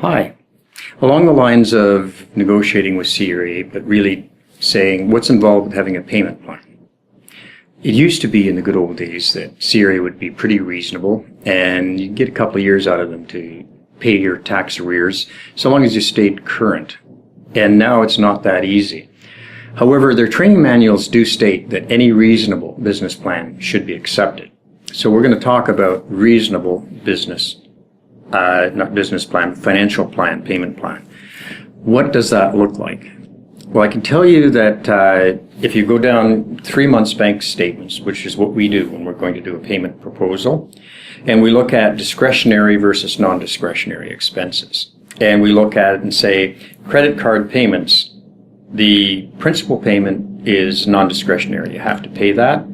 Hi. Along the lines of negotiating with CRA, but really saying what's involved with having a payment plan. It used to be in the good old days that CRA would be pretty reasonable and you'd get a couple of years out of them to pay your tax arrears so long as you stayed current. And now it's not that easy. However, their training manuals do state that any reasonable business plan should be accepted. So we're going to talk about reasonable business, not business plan, financial plan, payment plan. What does that look like? Well, I can tell you that if you go down 3 months bank statements, which is what we do when we're going to do a payment proposal, and we look at discretionary versus non-discretionary expenses, and we look at it and say credit card payments, the principal payment is non-discretionary. You have to pay that.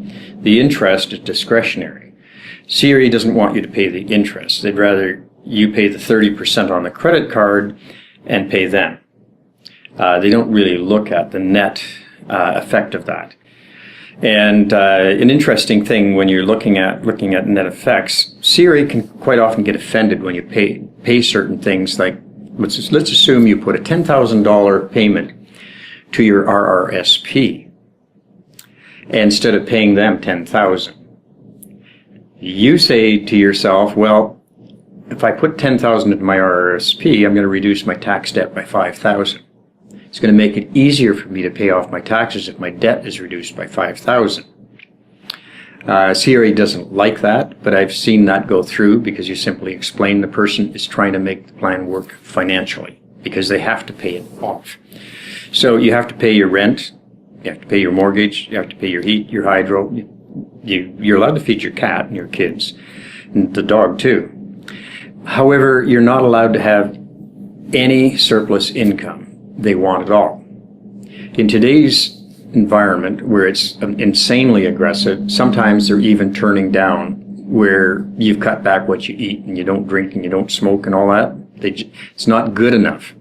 The interest is discretionary. CRA doesn't want you to pay the interest. They'd rather you pay the 30% on the credit card and pay them. They don't really look at the net effect of that. And an interesting thing when you're looking at net effects, CRA can quite often get offended when you pay certain things. Like let's assume you put a $10,000 payment to your RRSP instead of paying them $10,000. You say to yourself, well, if I put $10,000 into my RRSP, I'm going to reduce my tax debt by $5,000. It's going to make it easier for me to pay off my taxes if my debt is reduced by $5,000. CRA doesn't like that, but I've seen that go through because you simply explain the person is trying to make the plan work financially because they have to pay it off. So you have to pay your rent, you have to pay your mortgage, you have to pay your heat, your hydro. You're allowed to feed your cat and your kids, and the dog too. However, you're not allowed to have any surplus income. They want it all. In today's environment where it's insanely aggressive, sometimes they're even turning down where you've cut back what you eat and you don't drink and you don't smoke and all that. It's not good enough.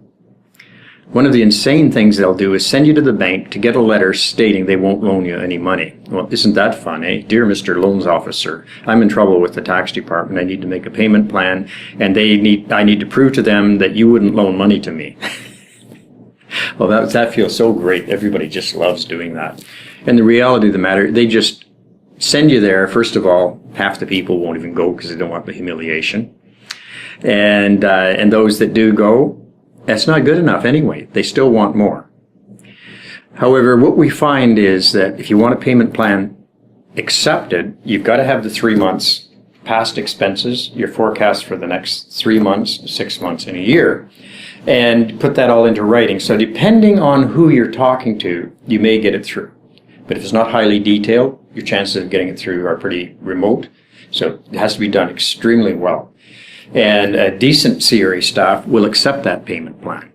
One of the insane things they'll do is send you to the bank to get a letter stating they won't loan you any money. Well, isn't that fun, eh? Dear Mr. Loans Officer, I'm in trouble with the tax department. I need to make a payment plan, and I need to prove to them that you wouldn't loan money to me. Well, that feels so great. Everybody just loves doing that. And the reality of the matter, they just send you there. First of all, half the people won't even go because they don't want the humiliation. And those that do go, that's not good enough anyway. They still want more. However, what we find is that if you want a payment plan accepted, you've got to have the 3 months past expenses, your forecast for the next 3 months, 6 months, and a year, and put that all into writing. So depending on who you're talking to, you may get it through. But if it's not highly detailed, your chances of getting it through are pretty remote. So it has to be done extremely well. And a decent CRA staff will accept that payment plan.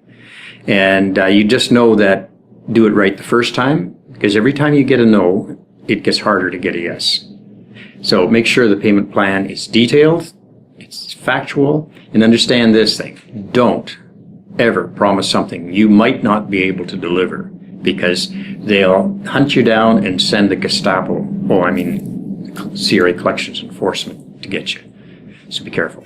And you just know that do it right the first time, because every time you get a no, it gets harder to get a yes. So make sure the payment plan is detailed, it's factual, and understand this thing. Don't ever promise something you might not be able to deliver, because they'll hunt you down and send the Gestapo, CRA Collections Enforcement to get you. So be careful.